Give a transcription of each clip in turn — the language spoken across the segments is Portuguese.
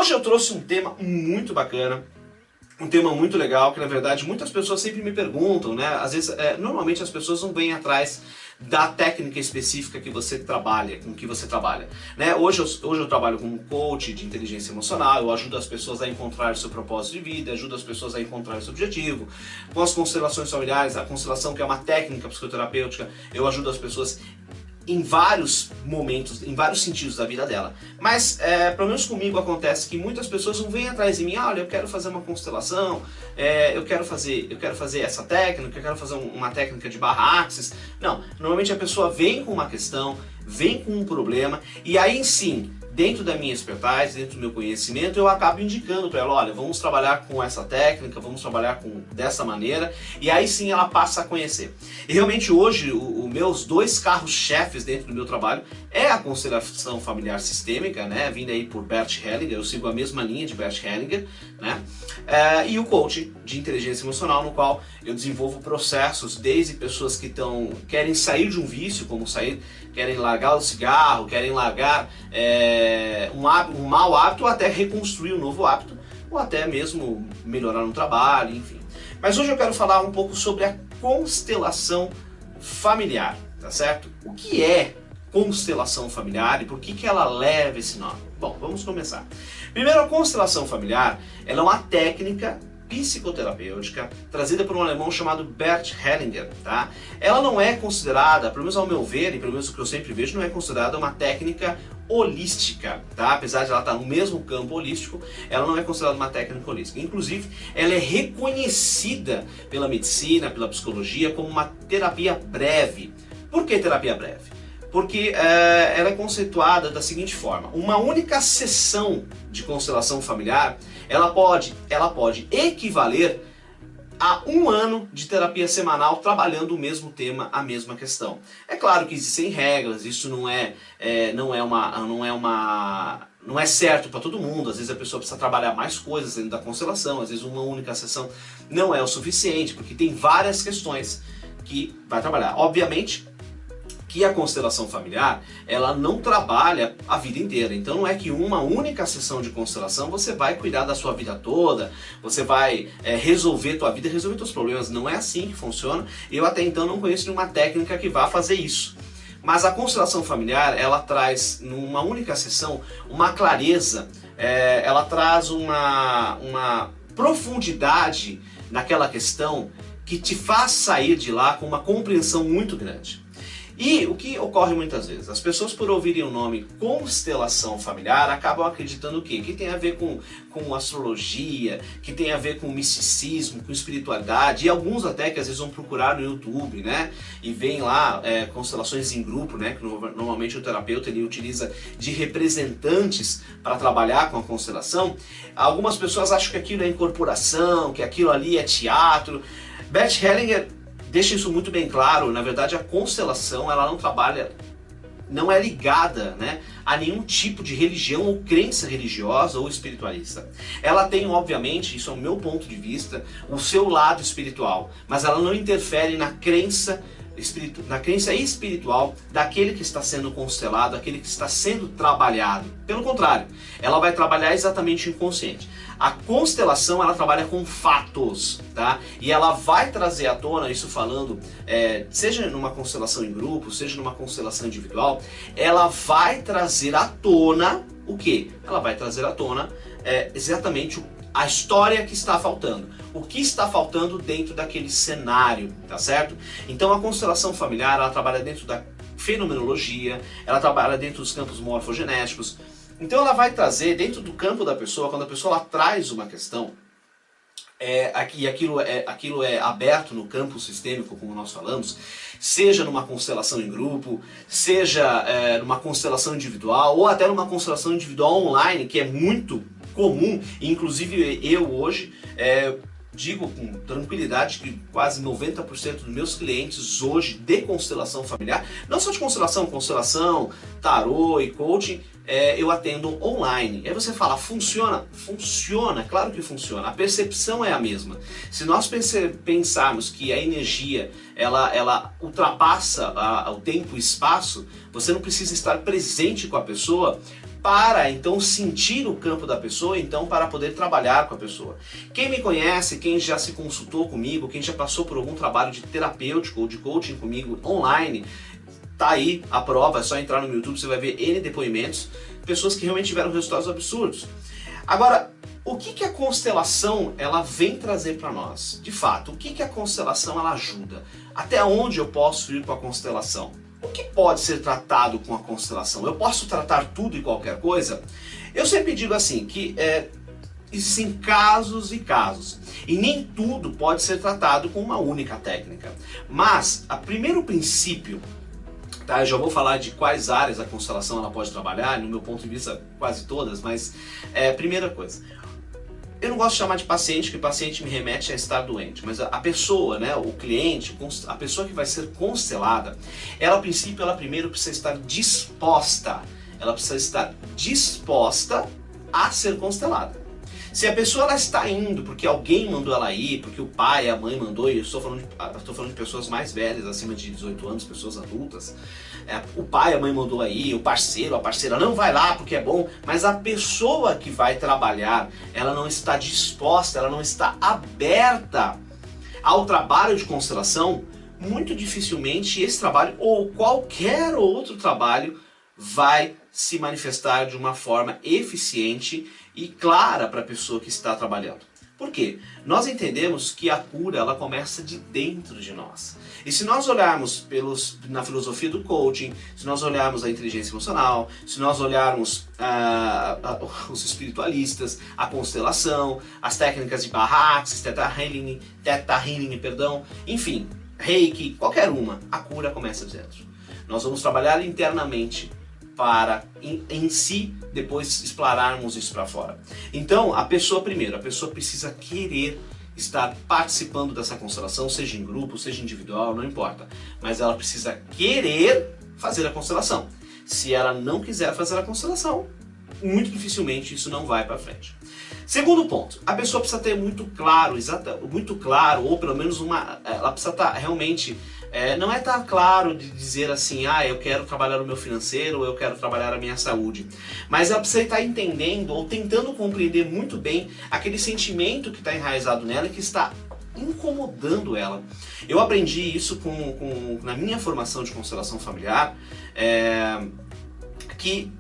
Hoje eu trouxe um tema muito bacana, um tema muito legal, que na verdade muitas pessoas sempre me perguntam, né? Às vezes, normalmente as pessoas não vêm atrás da técnica específica que você trabalha, com que você trabalha, né? Hoje eu trabalho como coach de inteligência emocional, eu ajudo as pessoas a encontrar o seu propósito de vida, ajudo as pessoas a encontrar o seu objetivo. Com as constelações familiares, a constelação que é uma técnica psicoterapêutica, eu ajudo as pessoas em vários momentos, em vários sentidos da vida dela. Mas, pelo menos comigo acontece que muitas pessoas não vêm atrás de mim, olha, eu quero fazer uma constelação, eu quero fazer essa técnica, eu quero fazer uma técnica de barra-axis. Não, normalmente a pessoa vem com uma questão, vem com um problema, e aí sim, dentro da minha expertise, dentro do meu conhecimento, eu acabo indicando para ela, olha, vamos trabalhar com essa técnica, vamos trabalhar dessa maneira, e aí sim ela passa a conhecer. E realmente hoje, os meus dois carros-chefes dentro do meu trabalho é a constelação familiar sistêmica, né, vinda aí por Bert Hellinger, eu sigo a mesma linha de Bert Hellinger, né, e o coaching de inteligência emocional, no qual eu desenvolvo processos desde pessoas que querem sair de um vício, querem largar o cigarro, querem largar um mau hábito, ou até reconstruir um novo hábito, ou até mesmo melhorar no trabalho, enfim. Mas hoje eu quero falar um pouco sobre a constelação familiar, tá certo? O que é constelação familiar e por que ela leva esse nome? Bom, vamos começar. Primeiro, a constelação familiar, ela é uma técnica psicoterapêutica trazida por um alemão chamado Bert Hellinger, tá? Ela não é considerada, pelo menos ao meu ver, e pelo menos o que eu sempre vejo, não é considerada uma técnica holística, tá? Apesar de ela estar no mesmo campo holístico, ela não é considerada uma técnica holística. Inclusive, ela é reconhecida pela medicina, pela psicologia, como uma terapia breve. Por que terapia breve? Porque ela é conceituada da seguinte forma: uma única sessão de constelação familiar, ela pode equivaler a 1 ano de terapia semanal trabalhando o mesmo tema, a mesma questão. É claro que existem regras, isso não é certo para todo mundo. Às vezes a pessoa precisa trabalhar mais coisas dentro da constelação, às vezes uma única sessão não é o suficiente, porque tem várias questões que vai trabalhar. Obviamente que a constelação familiar, ela não trabalha a vida inteira. Então não é que uma única sessão de constelação você vai cuidar da sua vida toda, você vai resolver tua vida, resolver teus problemas. Não é assim que funciona. Eu até então não conheço nenhuma técnica que vá fazer isso. Mas a constelação familiar, ela traz numa única sessão uma clareza, ela traz uma profundidade naquela questão que te faz sair de lá com uma compreensão muito grande. E o que ocorre muitas vezes? As pessoas, por ouvirem o nome constelação familiar, acabam acreditando o quê? Que tem a ver com astrologia, que tem a ver com misticismo, com espiritualidade, e alguns até que às vezes vão procurar no YouTube, né? E vem lá constelações em grupo, né? Que normalmente o terapeuta ele utiliza de representantes para trabalhar com a constelação. Algumas pessoas acham que aquilo é incorporação, que aquilo ali é teatro. Bert Hellinger deixa isso muito bem claro. Na verdade, a constelação ela não é ligada, né, a nenhum tipo de religião ou crença religiosa ou espiritualista. Ela tem, obviamente, isso é o meu ponto de vista, o seu lado espiritual, mas ela não interfere na crença espiritual daquele que está sendo constelado, daquele que está sendo trabalhado. Pelo contrário, ela vai trabalhar exatamente o inconsciente. A constelação, ela trabalha com fatos, tá? E ela vai trazer à tona, isso falando, seja numa constelação em grupo, seja numa constelação individual, ela vai trazer à tona o quê? Ela vai trazer à tona exatamente a história que está faltando. O que está faltando dentro daquele cenário, tá certo? Então a constelação familiar, ela trabalha dentro da fenomenologia, ela trabalha dentro dos campos morfogenéticos. Então ela vai trazer dentro do campo da pessoa, quando a pessoa ela traz uma questão, e aquilo é aberto no campo sistêmico, como nós falamos, seja numa constelação em grupo, seja numa constelação individual, ou até numa constelação individual online, que é muito comum, inclusive eu hoje digo com tranquilidade que quase 90% dos meus clientes hoje de constelação familiar, não só de constelação, tarô e coaching, eu atendo online. Aí você fala, funciona? Funciona, claro que funciona. A percepção é a mesma. Se nós pensarmos que a energia ela ultrapassa o tempo e espaço, você não precisa estar presente com a pessoa para então sentir o campo da pessoa, então para poder trabalhar com a pessoa. Quem me conhece, quem já se consultou comigo, quem já passou por algum trabalho de terapêutico ou de coaching comigo online, tá aí a prova, é só entrar no YouTube, você vai ver N depoimentos, pessoas que realmente tiveram resultados absurdos. Agora, o que a constelação ela vem trazer para nós? De fato, o que a constelação ela ajuda? Até onde eu posso ir com a constelação? O que pode ser tratado com a constelação? Eu posso tratar tudo e qualquer coisa? Eu sempre digo assim, que existem casos e casos, e nem tudo pode ser tratado com uma única técnica. Mas, o primeiro princípio, tá, eu já vou falar de quais áreas a constelação ela pode trabalhar, no meu ponto de vista quase todas, mas primeira coisa, eu não gosto de chamar de paciente, porque paciente me remete a estar doente, mas a pessoa, né, o cliente, a pessoa que vai ser constelada, ela a princípio, ela primeiro precisa estar disposta, a ser constelada. Se a pessoa ela está indo porque alguém mandou ela ir, porque o pai, a mãe mandou, e eu estou falando de pessoas mais velhas, acima de 18 anos, pessoas adultas, o pai, a mãe mandou aí, o parceiro, a parceira, não vai lá porque é bom, mas a pessoa que vai trabalhar, ela não está disposta, ela não está aberta ao trabalho de constelação, muito dificilmente esse trabalho ou qualquer outro trabalho vai se manifestar de uma forma eficiente e clara para a pessoa que está trabalhando. Por quê? Nós entendemos que a cura ela começa de dentro de nós. E se nós olharmos na filosofia do coaching, se nós olharmos a inteligência emocional, se nós olharmos os espiritualistas, a constelação, as técnicas de Baha'u'lláh, Theta Healing, enfim, Reiki, qualquer uma, a cura começa de dentro. Nós vamos trabalhar internamente para em si depois explorarmos isso para fora. Então a pessoa precisa querer estar participando dessa constelação, seja em grupo, seja individual, não importa, mas ela precisa querer fazer a constelação. Se ela não quiser fazer a constelação, muito dificilmente isso não vai para frente. Segundo ponto, a pessoa precisa ter muito claro, ou pelo menos ela precisa estar realmente, não é estar claro de dizer assim, eu quero trabalhar o meu financeiro, ou eu quero trabalhar a minha saúde, mas ela precisa estar entendendo ou tentando compreender muito bem aquele sentimento que está enraizado nela e que está incomodando ela. Eu aprendi isso na minha formação de constelação familiar, que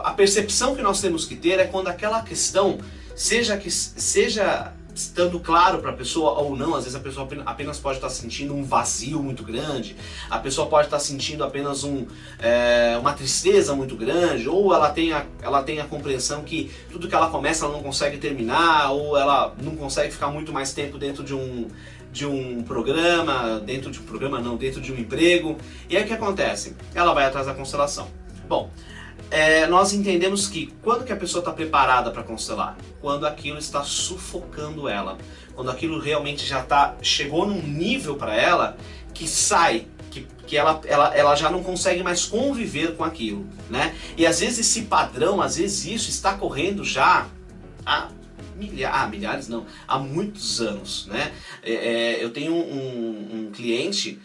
a percepção que nós temos que ter é quando aquela questão, seja estando claro para a pessoa ou não, às vezes a pessoa apenas pode estar sentindo um vazio muito grande, a pessoa pode estar sentindo apenas uma tristeza muito grande, ou ela tem a compreensão que tudo que ela começa ela não consegue terminar, ou ela não consegue ficar muito mais tempo dentro de um programa, dentro de um emprego, e aí o que acontece? Ela vai atrás da constelação. Bom, nós entendemos que quando que a pessoa está preparada para constelar? Quando aquilo está sufocando ela, quando aquilo realmente chegou num nível para ela que que ela já não consegue mais conviver com aquilo, né? E às vezes esse padrão, às vezes isso está correndo já há milhares não, há muitos anos, né? Eu tenho um cliente.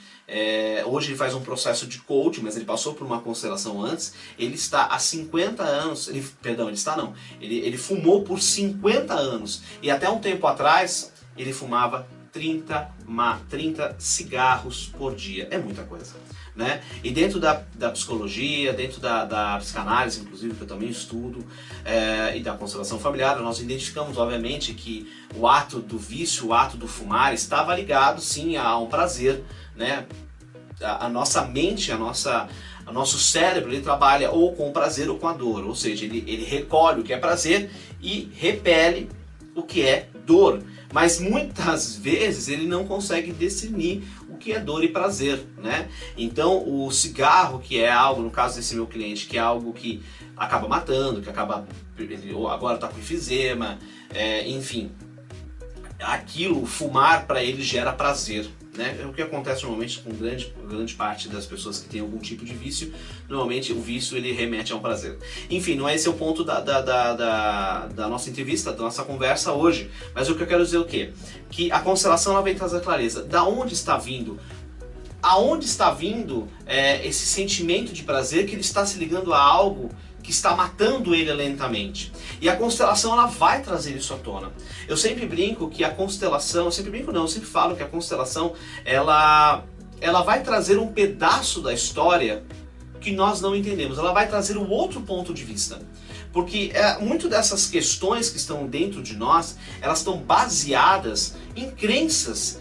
Hoje ele faz um processo de coaching, mas ele passou por uma constelação antes. Ele está há 50 anos, ele fumou por 50 anos e até um tempo atrás ele fumava 30 cigarros por dia. É muita coisa, né? E dentro da psicologia, dentro da psicanálise, inclusive, que eu também estudo, e da constelação familiar, nós identificamos, obviamente, que o ato do vício, o ato do fumar, estava ligado, sim, a um prazer, né? A nossa mente, o nosso cérebro, ele trabalha ou com o prazer ou com a dor, ou seja, ele recolhe o que é prazer e repele o que é dor. Mas muitas vezes ele não consegue discernir o que é dor e prazer, né? Então o cigarro, que é algo, no caso desse meu cliente, que é algo que acaba matando, ele agora está com enfisema, enfim, aquilo, fumar para ele gera prazer, né? É o que acontece normalmente com grande parte das pessoas que têm algum tipo de vício. Normalmente o vício ele remete a um prazer. Enfim, não é esse o ponto da nossa entrevista, da nossa conversa hoje. Mas o que eu quero dizer é o quê? Que a constelação ela vem trazer clareza. Da onde está vindo? Aonde está vindo esse sentimento de prazer que ele está se ligando a algo que está matando ele lentamente. E a constelação, ela vai trazer isso à tona. Eu sempre brinco que a constelação, eu sempre falo que a constelação, ela vai trazer um pedaço da história que nós não entendemos. Ela vai trazer um outro ponto de vista. Porque muito dessas questões que estão dentro de nós, elas estão baseadas em crenças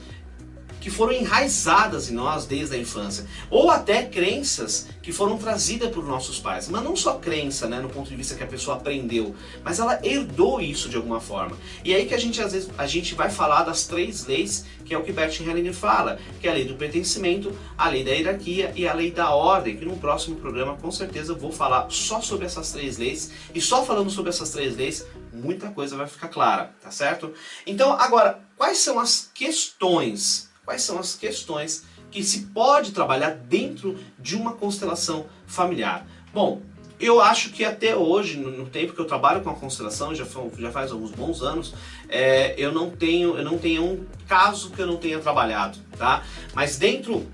que foram enraizadas em nós desde a infância, ou até crenças que foram trazidas por nossos pais, mas não só crença, né, no ponto de vista que a pessoa aprendeu, mas ela herdou isso de alguma forma. E aí que às vezes a gente vai falar das 3 leis, que é o que Bert Hellinger fala, que é a lei do pertencimento, a lei da hierarquia e a lei da ordem, que no próximo programa com certeza eu vou falar só sobre essas 3 leis, e só falando sobre essas 3 leis, muita coisa vai ficar clara, tá certo? Então agora, quais são as questões que se pode trabalhar dentro de uma constelação familiar? Bom, eu acho que até hoje, no tempo que eu trabalho com a constelação, já faz alguns bons anos, eu não tenho um caso que eu não tenha trabalhado, tá? Mas dentro,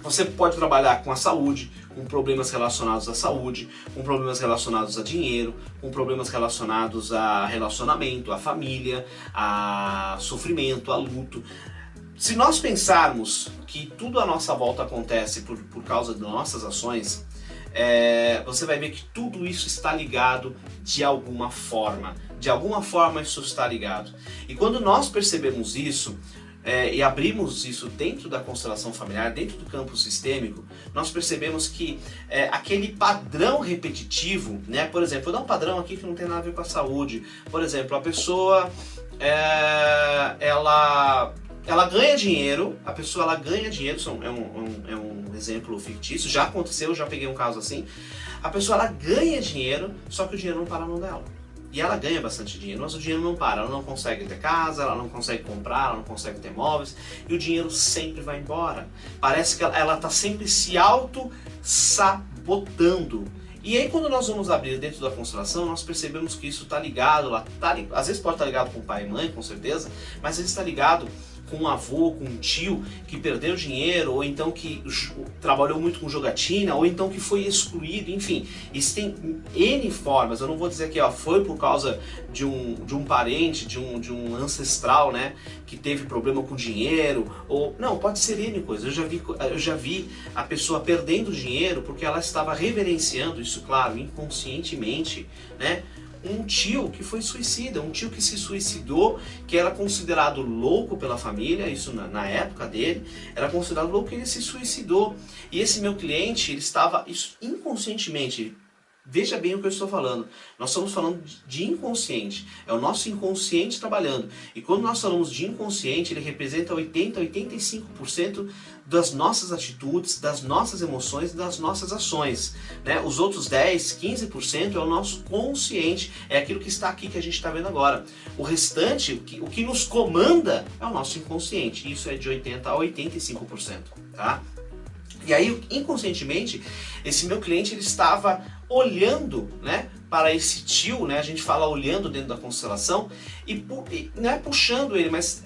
você pode trabalhar com a saúde, com problemas relacionados à saúde, com problemas relacionados a dinheiro, com problemas relacionados a relacionamento, a família, a sofrimento, a luto. Se nós pensarmos que tudo à nossa volta acontece por causa de nossas ações, você vai ver que tudo isso está ligado de alguma forma. De alguma forma isso está ligado. E quando nós percebemos isso, e abrimos isso dentro da constelação familiar, dentro do campo sistêmico, nós percebemos que aquele padrão repetitivo, né? Por exemplo, vou dar um padrão aqui que não tem nada a ver com a saúde. Por exemplo, a pessoa, ela ganha dinheiro, ela ganha dinheiro, é um exemplo fictício, já aconteceu, já peguei um caso assim. A pessoa, ela ganha dinheiro, só que o dinheiro não para na mão dela. E ela ganha bastante dinheiro, mas o dinheiro não para, ela não consegue ter casa, ela não consegue comprar, ela não consegue ter móveis, e o dinheiro sempre vai embora. Parece que ela está sempre se auto-sabotando. E aí quando nós vamos abrir dentro da constelação, nós percebemos que isso está ligado, às vezes pode estar ligado com pai e mãe, com certeza, mas às vezes está ligado com um avô, com um tio que perdeu dinheiro, ou então que trabalhou muito com jogatina, ou então que foi excluído, enfim. Isso tem N formas, eu não vou dizer que foi por causa de um parente, de um ancestral, né, que teve problema com dinheiro, ou não, pode ser N coisas. Eu já vi a pessoa perdendo dinheiro porque ela estava reverenciando, isso claro, inconscientemente, né, um tio que foi suicida, um tio que se suicidou, que era considerado louco pela família, isso na época dele, era considerado louco, que ele se suicidou. E esse meu cliente, ele estava, isso inconscientemente, veja bem o que eu estou falando, nós estamos falando de inconsciente, é o nosso inconsciente trabalhando. E quando nós falamos de inconsciente, ele representa 80 a 85% das nossas atitudes, das nossas emoções e das nossas ações, né? Os outros 10, 15% é o nosso consciente, é aquilo que está aqui que a gente está vendo agora. O restante, o que nos comanda é o nosso inconsciente, isso é de 80 a 85%, tá? E aí, inconscientemente, esse meu cliente, ele estava olhando, né, para esse tio, né, a gente fala olhando dentro da constelação, e não é puxando ele, mas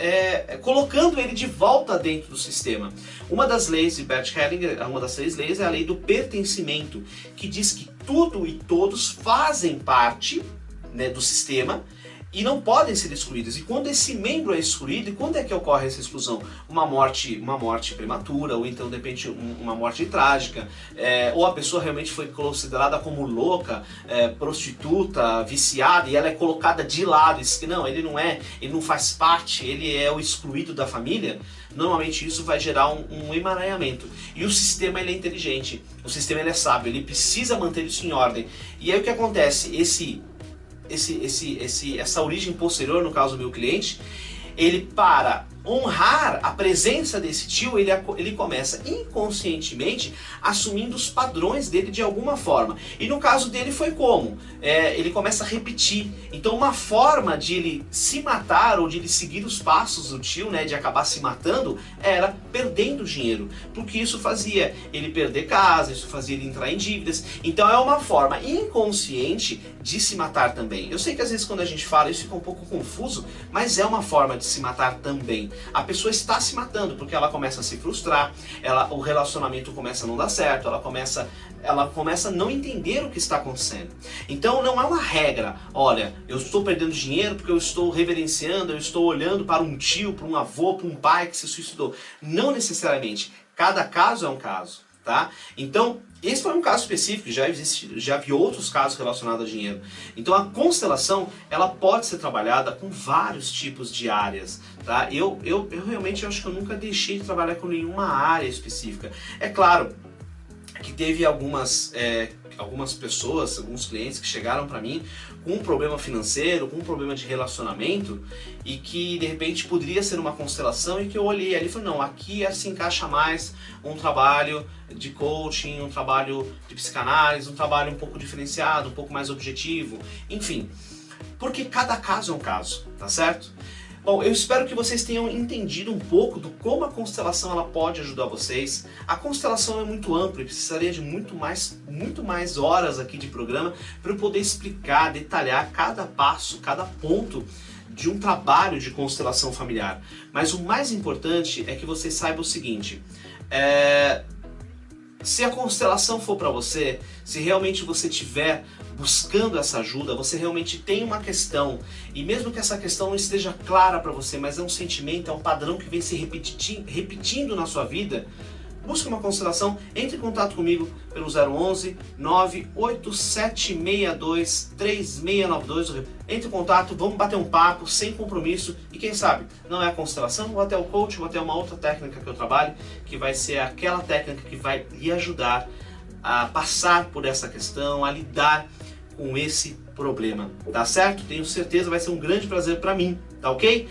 colocando ele de volta dentro do sistema. Uma das leis de Bert Hellinger, uma das 3 leis, é a lei do pertencimento, que diz que tudo e todos fazem parte, né, do sistema, e não podem ser excluídos. E quando esse membro é excluído, e quando é que ocorre essa exclusão? Uma morte prematura, ou então de repente uma morte trágica, ou a pessoa realmente foi considerada como louca, prostituta, viciada, e ela é colocada de lado, diz que não, ele não faz parte, ele é o excluído da família. Normalmente isso vai gerar um emaranhamento. E o sistema, ele é inteligente, o sistema, ele é sábio, ele precisa manter isso em ordem. E aí o que acontece? Essa origem posterior, no caso do meu cliente, ele, para honrar a presença desse tio, ele começa inconscientemente assumindo os padrões dele de alguma forma. E no caso dele foi como? Ele começa a repetir. Então uma forma de ele se matar ou de ele seguir os passos do tio, né, de acabar se matando, era perdendo dinheiro. Porque isso fazia ele perder casa, isso fazia ele entrar em dívidas. Então é uma forma inconsciente de se matar também. Eu sei que às vezes quando a gente fala isso fica um pouco confuso, mas é uma forma de se matar também. A pessoa está se matando porque ela começa a se frustrar, o relacionamento começa a não dar certo, ela começa a não entender o que está acontecendo. Então não é uma regra, olha, eu estou perdendo dinheiro porque eu estou reverenciando, eu estou olhando para um tio, para um avô, para um pai que se suicidou. Não necessariamente, cada caso é um caso, tá? Então, esse foi um caso específico, já vi outros casos relacionados a dinheiro. Então a constelação, ela pode ser trabalhada com vários tipos de áreas, tá? Eu realmente acho que eu nunca deixei de trabalhar com nenhuma área específica. É claro que teve algumas pessoas, alguns clientes que chegaram para mim com um problema financeiro, com um problema de relacionamento e que de repente poderia ser uma constelação e que eu olhei ali e falei, não, aqui se encaixa mais um trabalho de coaching, um trabalho de psicanálise, um trabalho um pouco diferenciado, um pouco mais objetivo, enfim, porque cada caso é um caso, tá certo? Bom, eu espero que vocês tenham entendido um pouco do como a constelação ela pode ajudar vocês. A constelação é muito ampla e precisaria de muito mais horas aqui de programa para eu poder explicar, detalhar cada passo, cada ponto de um trabalho de constelação familiar. Mas o mais importante é que você saiba o seguinte, se a constelação for para você, se realmente você tiver buscando essa ajuda, você realmente tem uma questão, e mesmo que essa questão não esteja clara para você, mas é um sentimento, é um padrão que vem se repetindo na sua vida, busque uma constelação, entre em contato comigo pelo 011 98762 3692, entre em contato, vamos bater um papo, sem compromisso, e quem sabe, não é a constelação, ou até o coach, ou até uma outra técnica que eu trabalho, que vai ser aquela técnica que vai lhe ajudar a passar por essa questão, a lidar com esse problema, tá certo? Tenho certeza, vai ser um grande prazer para mim, tá ok?